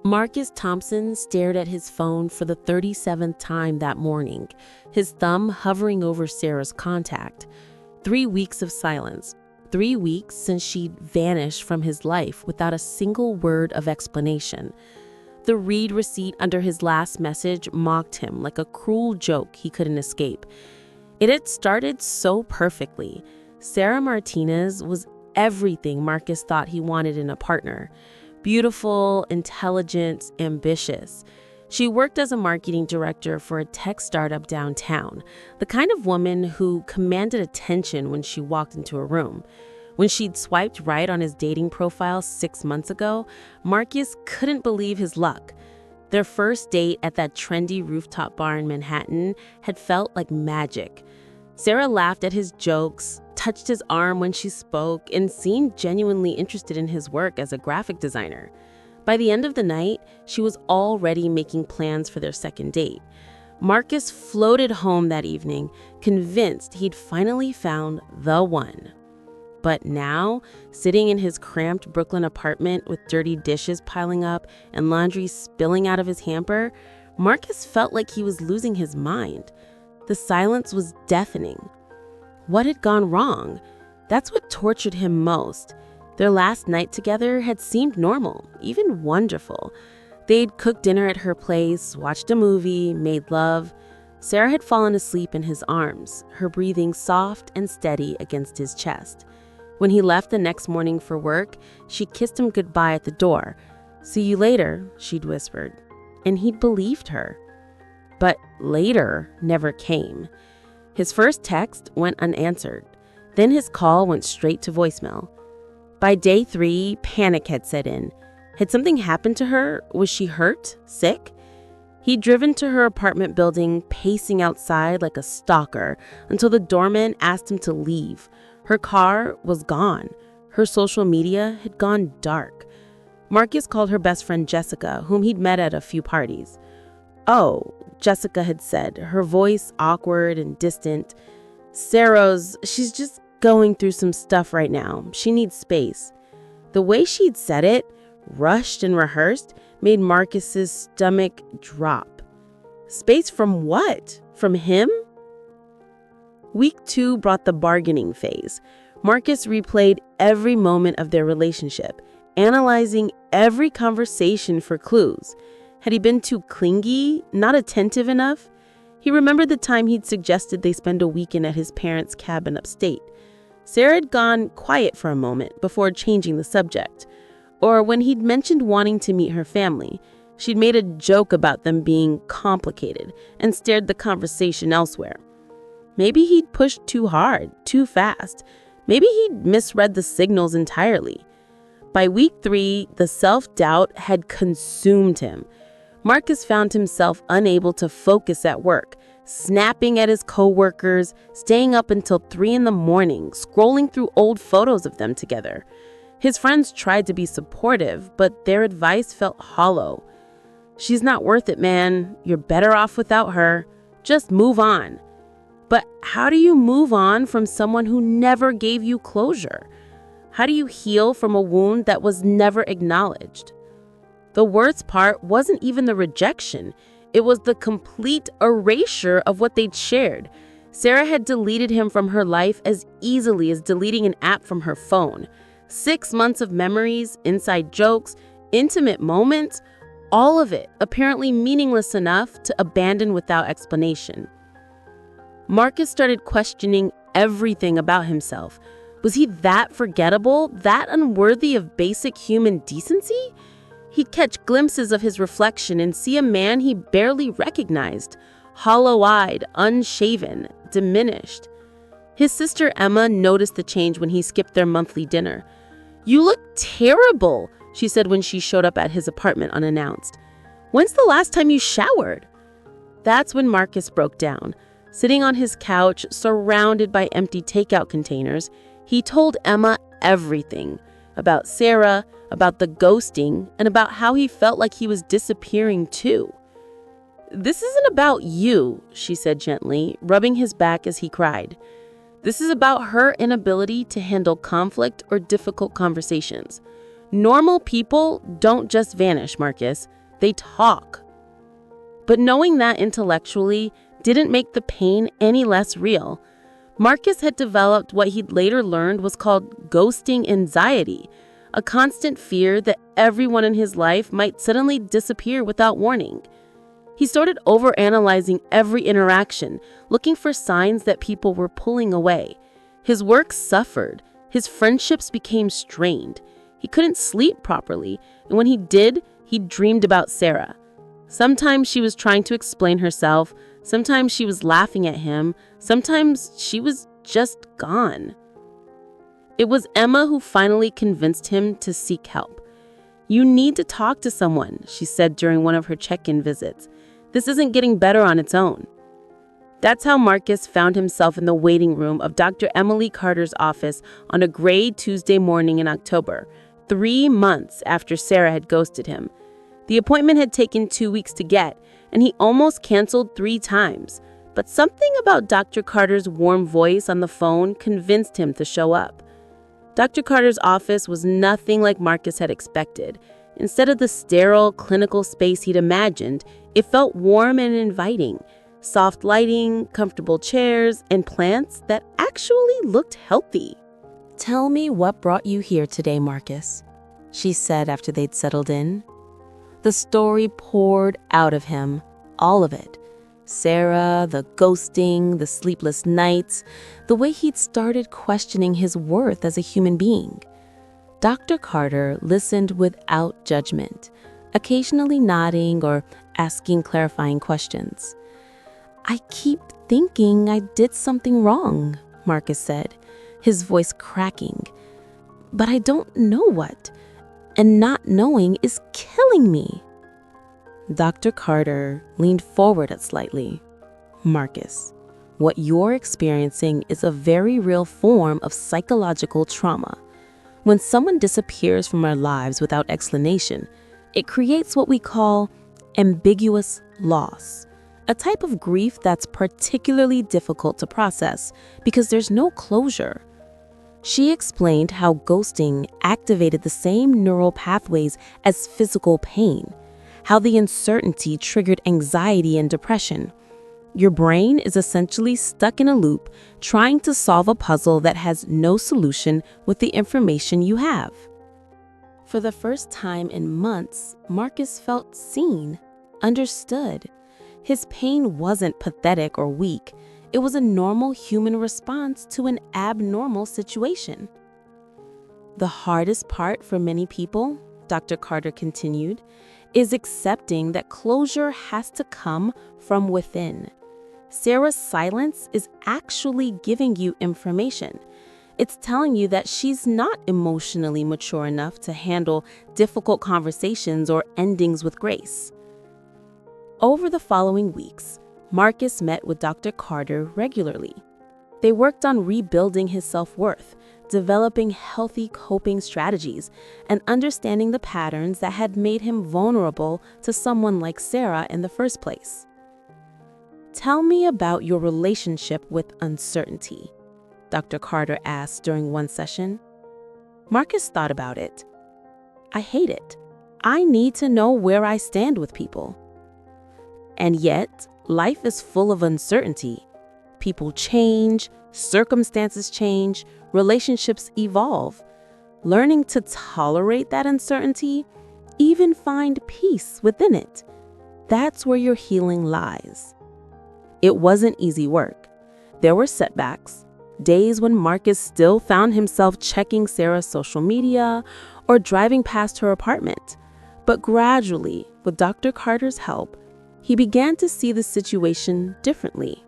Marcus Thompson stared at his phone for the 37th time that morning, his thumb hovering over Sarah's contact. 3 weeks of silence. 3 weeks since she'd vanished from his life without a single word of explanation. The read receipt under his last message mocked him like a cruel joke he couldn't escape. It had started so perfectly. Sarah Martinez was everything Marcus thought he wanted in a partner. Beautiful, intelligent, ambitious. She worked as a marketing director for a tech startup downtown, the kind of woman who commanded attention when she walked into a room. When she'd swiped right on his dating profile 6 months ago, Marcus couldn't believe his luck. Their first date at that trendy rooftop bar in Manhattan had felt like magic. Sarah laughed at his jokes, touched his arm when she spoke, and seemed genuinely interested in his work as a graphic designer. By the end of the night, she was already making plans for their second date. Marcus floated home that evening, convinced he'd finally found the one. But now, sitting in his cramped Brooklyn apartment with dirty dishes piling up and laundry spilling out of his hamper, Marcus felt like he was losing his mind. The silence was deafening. What had gone wrong? That's what tortured him most. Their last night together had seemed normal, even wonderful. They'd cooked dinner at her place, watched a movie, made love. Sarah had fallen asleep in his arms, her breathing soft and steady against his chest. When he left the next morning for work, she kissed him goodbye at the door. "See you later," she'd whispered. And he'd believed her. But later never came. His first text went unanswered. Then his call went straight to voicemail. By day 3, panic had set in. Had something happened to her? Was she hurt? Sick? He'd driven to her apartment building, pacing outside like a stalker, until the doorman asked him to leave. Her car was gone. Her social media had gone dark. Marcus called her best friend Jessica, whom he'd met at a few parties. "Oh," Jessica had said, her voice awkward and distant. She's just going through some stuff right now. She needs space." The way she'd said it, rushed and rehearsed, made Marcus's stomach drop. Space from what? From him? Week 2 brought the bargaining phase. Marcus replayed every moment of their relationship, analyzing every conversation for clues. Had he been too clingy, not attentive enough? He remembered the time he'd suggested they spend a weekend at his parents' cabin upstate. Sarah had gone quiet for a moment before changing the subject. Or when he'd mentioned wanting to meet her family, she'd made a joke about them being complicated and steered the conversation elsewhere. Maybe he'd pushed too hard, too fast. Maybe he'd misread the signals entirely. By week 3, the self-doubt had consumed him. Marcus found himself unable to focus at work, snapping at his coworkers, staying up until 3 in the morning, scrolling through old photos of them together. His friends tried to be supportive, but their advice felt hollow. "She's not worth it, man. You're better off without her. Just move on." But how do you move on from someone who never gave you closure? How do you heal from a wound that was never acknowledged? The worst part wasn't even the rejection. It was the complete erasure of what they'd shared. Sarah had deleted him from her life as easily as deleting an app from her phone. 6 months of memories, inside jokes, intimate moments, all of it apparently meaningless enough to abandon without explanation. Marcus started questioning everything about himself. Was he that forgettable, that unworthy of basic human decency? He'd catch glimpses of his reflection and see a man he barely recognized, hollow-eyed, unshaven, diminished. His sister Emma noticed the change when he skipped their monthly dinner. "You look terrible," she said when she showed up at his apartment unannounced. "When's the last time you showered?" That's when Marcus broke down. Sitting on his couch, surrounded by empty takeout containers, he told Emma everything about Sarah, about the ghosting, and about how he felt like he was disappearing too. "This isn't about you," she said gently, rubbing his back as he cried. "This is about her inability to handle conflict or difficult conversations. Normal people don't just vanish, Marcus. They talk. But knowing that intellectually didn't make the pain any less real. Marcus had developed what he'd later learned was called ghosting anxiety, a constant fear that everyone in his life might suddenly disappear without warning. He started overanalyzing every interaction, looking for signs that people were pulling away. His work suffered. His friendships became strained. He couldn't sleep properly, and when he did, he dreamed about Sarah. Sometimes she was trying to explain herself, sometimes she was laughing at him, sometimes she was just gone. It was Emma who finally convinced him to seek help. "You need to talk to someone," she said during one of her check-in visits. "This isn't getting better on its own." That's how Marcus found himself in the waiting room of Dr. Emily Carter's office on a gray Tuesday morning in October, 3 months after Sarah had ghosted him. The appointment had taken 2 weeks to get, and he almost canceled 3 times. But something about Dr. Carter's warm voice on the phone convinced him to show up. Dr. Carter's office was nothing like Marcus had expected. Instead of the sterile, clinical space he'd imagined, it felt warm and inviting. Soft lighting, comfortable chairs, and plants that actually looked healthy. "Tell me what brought you here today, Marcus," she said after they'd settled in. The story poured out of him, all of it. Sarah, the ghosting, the sleepless nights, the way he'd started questioning his worth as a human being. Dr. Carter listened without judgment, occasionally nodding or asking clarifying questions. "I keep thinking I did something wrong," Marcus said, his voice cracking. "But I don't know what, and not knowing is killing me." Dr. Carter leaned forward slightly. "Marcus, what you're experiencing is a very real form of psychological trauma. When someone disappears from our lives without explanation, it creates what we call ambiguous loss, a type of grief that's particularly difficult to process because there's no closure." She explained how ghosting activated the same neural pathways as physical pain, how the uncertainty triggered anxiety and depression. Your brain is essentially stuck in a loop trying to solve a puzzle that has no solution with the information you have. For the first time in months, Marcus felt seen, understood. His pain wasn't pathetic or weak. It was a normal human response to an abnormal situation. "The hardest part for many people," Dr. Carter continued, "is accepting that closure has to come from within. Sarah's silence is actually giving you information. It's telling you that she's not emotionally mature enough to handle difficult conversations or endings with grace." Over the following weeks, Marcus met with Dr. Carter regularly. They worked on rebuilding his self-worth, developing healthy coping strategies, and understanding the patterns that had made him vulnerable to someone like Sarah in the first place. "Tell me about your relationship with uncertainty," Dr. Carter asked during one session. Marcus thought about it. "I hate it. I need to know where I stand with people." And yet, life is full of uncertainty. People change, circumstances change, relationships evolve. Learning to tolerate that uncertainty, even find peace within it, that's where your healing lies. It wasn't easy work. There were setbacks, days when Marcus still found himself checking Sarah's social media or driving past her apartment. But gradually, with Dr. Carter's help, he began to see the situation differently.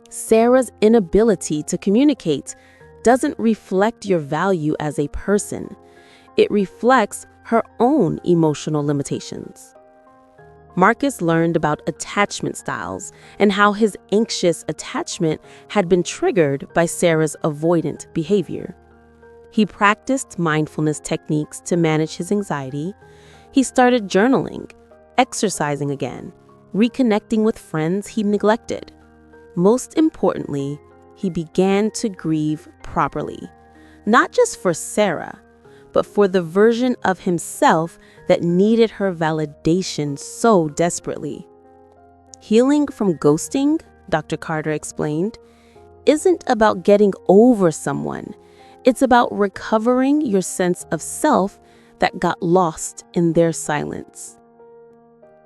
Sarah's inability to communicate doesn't reflect your value as a person. It reflects her own emotional limitations. Marcus learned about attachment styles and how his anxious attachment had been triggered by Sarah's avoidant behavior. He practiced mindfulness techniques to manage his anxiety. He started journaling, exercising again, reconnecting with friends he neglected. Most importantly, he began to grieve properly, not just for Sarah, but for the version of himself that needed her validation so desperately. Healing from ghosting, Dr. Carter explained, isn't about getting over someone. It's about recovering your sense of self that got lost in their silence.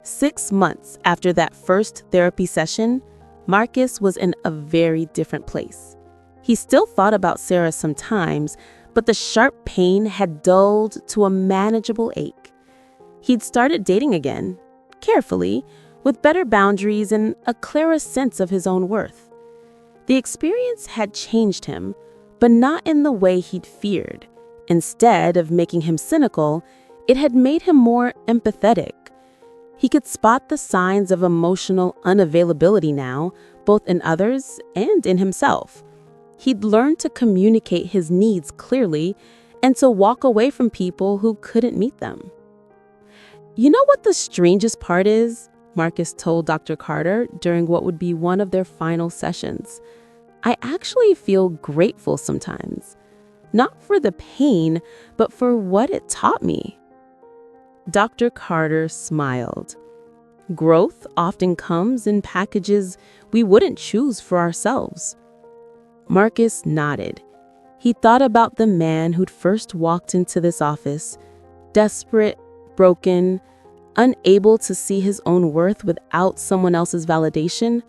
6 months after that first therapy session, Marcus was in a very different place. He still thought about Sarah sometimes, but the sharp pain had dulled to a manageable ache. He'd started dating again, carefully, with better boundaries and a clearer sense of his own worth. The experience had changed him, but not in the way he'd feared. Instead of making him cynical, it had made him more empathetic. He could spot the signs of emotional unavailability now, both in others and in himself. He'd learned to communicate his needs clearly and to walk away from people who couldn't meet them. You know what the strangest part is? Marcus told Dr. Carter during what would be one of their final sessions. I actually feel grateful sometimes. Not for the pain, but for what it taught me. Dr. Carter smiled. Growth often comes in packages we wouldn't choose for ourselves. Marcus nodded. He thought about the man who'd first walked into this office, desperate, broken, unable to see his own worth without someone else's validation.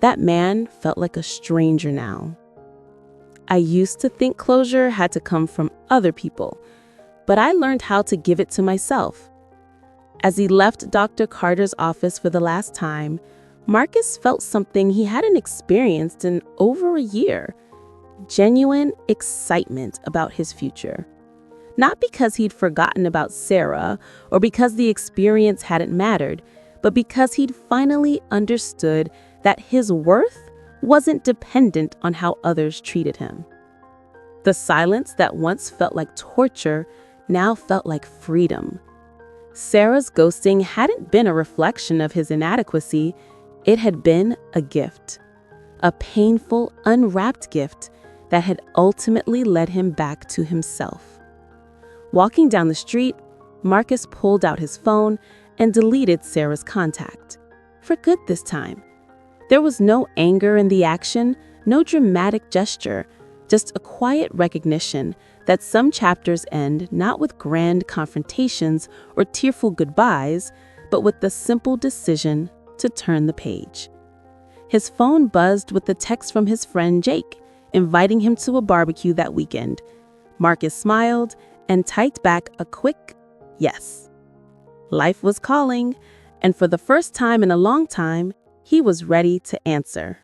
That man felt like a stranger now. I used to think closure had to come from other people, but I learned how to give it to myself. As he left Dr. Carter's office for the last time, Marcus felt something he hadn't experienced in over a year: genuine excitement about his future. Not because he'd forgotten about Sarah or because the experience hadn't mattered, but because he'd finally understood that his worth wasn't dependent on how others treated him. The silence that once felt like torture now felt like freedom. Sarah's ghosting hadn't been a reflection of his inadequacy. It had been a gift, a painful, unwrapped gift that had ultimately led him back to himself. Walking down the street, Marcus pulled out his phone and deleted Sarah's contact. For good this time. There was no anger in the action, no dramatic gesture, just a quiet recognition that some chapters end not with grand confrontations or tearful goodbyes, but with the simple decision to turn the page. His phone buzzed with the text from his friend Jake, inviting him to a barbecue that weekend. Marcus smiled and typed back a quick yes. Life was calling, and for the first time in a long time, he was ready to answer.